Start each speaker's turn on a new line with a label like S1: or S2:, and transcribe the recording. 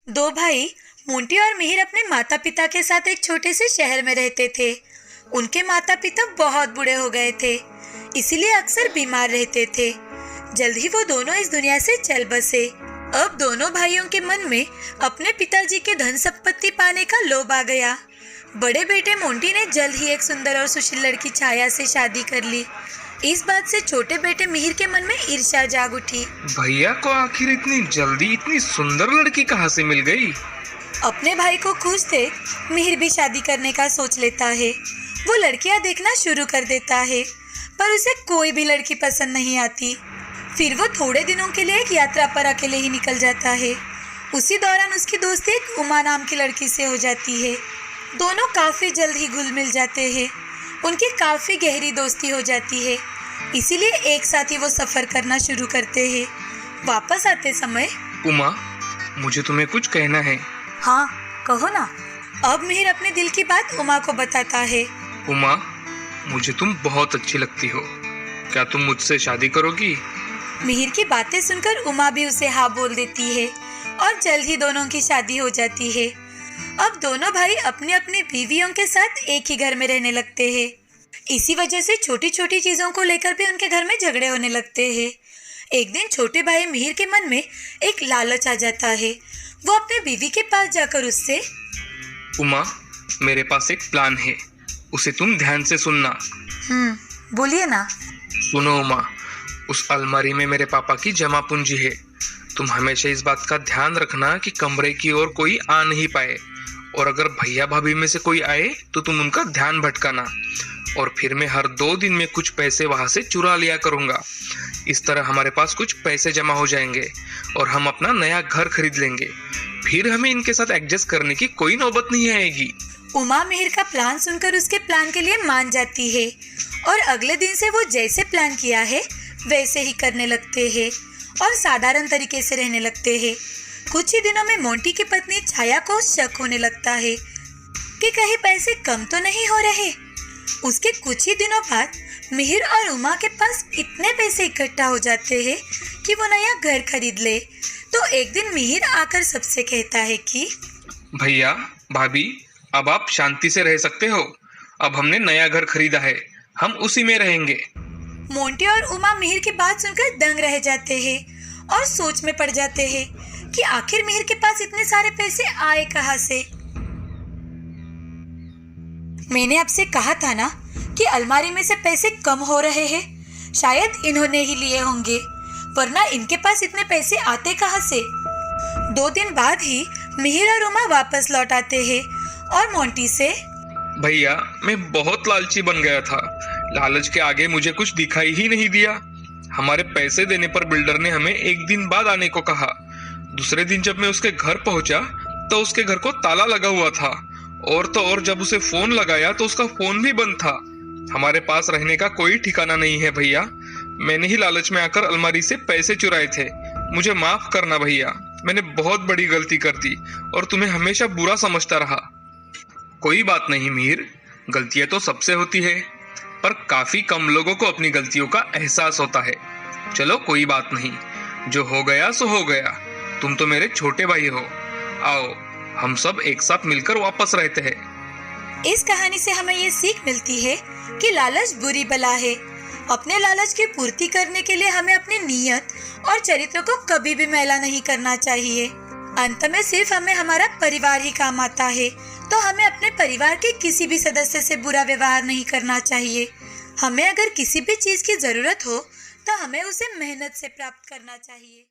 S1: दो भाई मोंटी और मिहिर अपने माता पिता के साथ एक छोटे से शहर में रहते थे। उनके माता पिता बहुत बूढ़े हो गए थे, इसीलिए अक्सर बीमार रहते थे। जल्द ही वो दोनों इस दुनिया से चल बसे। अब दोनों भाइयों के मन में अपने पिताजी के धन संपत्ति पाने का लोभ आ गया। बड़े बेटे मोंटी ने जल्द ही एक सुंदर और सुशील लड़की छाया से शादी कर ली। इस बात से छोटे बेटे मिहिर के मन में ईर्ष्या जाग उठी।
S2: भैया को आखिर इतनी जल्दी इतनी सुंदर लड़की कहाँ से मिल गई?
S1: अपने भाई को खुश देख मिहिर भी शादी करने का सोच लेता है। वो लड़कियां देखना शुरू कर देता है, पर उसे कोई भी लड़की पसंद नहीं आती। फिर वो थोड़े दिनों के लिए एक यात्रा पर अकेले ही निकल जाता है। उसी दौरान उसकी दोस्ती एक उमा नाम की लड़की से हो जाती है। दोनों काफ़ी जल्द ही घुल मिल जाते हैं। उनकी काफ़ी गहरी दोस्ती हो जाती है, इसीलिए एक साथ ही वो सफ़र करना शुरू करते हैं। वापस आते समय,
S2: उमा, मुझे तुम्हें कुछ कहना है।
S1: हाँ कहो ना। अब मिहिर अपने दिल की बात उमा को बताता है।
S2: उमा, मुझे तुम बहुत अच्छी लगती हो। क्या तुम मुझसे शादी करोगी?
S1: मिहिर की बातें सुनकर उमा भी उसे हाँ बोल देती है और जल्द ही दोनों की शादी हो जाती है। अब दोनों भाई अपनी अपनी बीवियों के साथ एक ही घर में रहने लगते हैं। इसी वजह से छोटी छोटी चीज़ों को लेकर भी उनके घर में झगड़े होने लगते हैं। एक दिन छोटे भाई मिहिर के मन में एक लालच आ जाता है। वो अपने बीवी के पास जाकर उससे,
S2: उमा, मेरे पास एक प्लान है, उसे तुम ध्यान से सुनना।
S1: बोलिए ना।
S2: सुनो उमा, उस अलमारी में मेरे पापा की जमा पूंजी है। तुम हमेशा इस बात का ध्यान रखना कि कमरे की ओर कोई आ नहीं पाए, और अगर भैया भाभी में से कोई आए तो तुम उनका ध्यान भटकाना। और फिर मैं हर 2 दिन में कुछ पैसे वहां से चुरा लिया करूंगा। इस तरह हमारे पास कुछ पैसे जमा हो जाएंगे और हम अपना नया घर खरीद लेंगे। फिर हमें इनके साथ एडजस्ट करने की कोई नौबत नहीं आएगी।
S1: उमा मिहिर का प्लान सुनकर उसके प्लान के लिए मान जाती है और अगले दिन से वो जैसे प्लान किया है वैसे ही करने लगते हैं और साधारण तरीके से रहने लगते हैं। कुछ ही दिनों में मोंटी की पत्नी छाया को शक होने लगता है कि कहीं पैसे कम तो नहीं हो रहे। उसके कुछ ही दिनों बाद मिहिर और उमा के पास इतने पैसे इकट्ठा हो जाते हैं कि वो नया घर खरीद ले। तो एक दिन मिहिर आकर सबसे कहता है कि
S2: भैया भाभी, अब आप शांति से रह सकते हो। अब हमने नया घर खरीदा है, हम उसी में रहेंगे।
S1: मोंटी और उमा मिहिर की बात सुनकर दंग रह जाते हैं और सोच में पड़ जाते हैं कि आखिर मिहिर के पास इतने सारे पैसे आए कहाँ से। मैंने आपसे कहा था ना कि अलमारी में से पैसे कम हो रहे हैं, शायद इन्होंने ही लिए होंगे, वरना इनके पास इतने पैसे आते कहाँ से। 2 दिन बाद ही मिहिर और उमा वापस लौट आते हैं और मोंटी से,
S2: भैया, मैं बहुत लालची बन गया था। लालच के आगे मुझे कुछ दिखाई ही नहीं दिया। हमारे पैसे देने पर बिल्डर ने हमें 1 दिन बाद आने को कहा। दूसरे दिन जब मैं उसके घर पहुंचा तो उसके घर को ताला लगा हुआ था, और तो और जब उसे फोन लगाया तो उसका फोन भी बंद था। हमारे पास रहने का कोई ठिकाना नहीं है भैया। मैंने ही लालच में आकर अलमारी से पैसे चुराए थे। मुझे माफ करना भैया, मैंने बहुत बड़ी गलती कर दी और तुम्हें हमेशा बुरा समझता रहा। कोई बात नहीं मिहिर, गलतियां तो सबसे होती है, पर काफी कम लोगों को अपनी गलतियों का एहसास होता है। चलो कोई बात नहीं, जो हो गया सो हो गया। तुम तो मेरे छोटे भाई हो। आओ हम सब एक साथ मिलकर वापस रहते हैं।
S1: इस कहानी से हमें ये सीख मिलती है कि लालच बुरी बला है। अपने लालच की पूर्ति करने के लिए हमें अपनी नीयत और चरित्र को कभी भी मैला नहीं करना चाहिए। अंत में सिर्फ हमें हमारा परिवार ही काम आता है, तो हमें अपने परिवार के किसी भी सदस्य से बुरा व्यवहार नहीं करना चाहिए। हमें अगर किसी भी चीज की जरूरत हो तो हमें उसे मेहनत से प्राप्त करना चाहिए।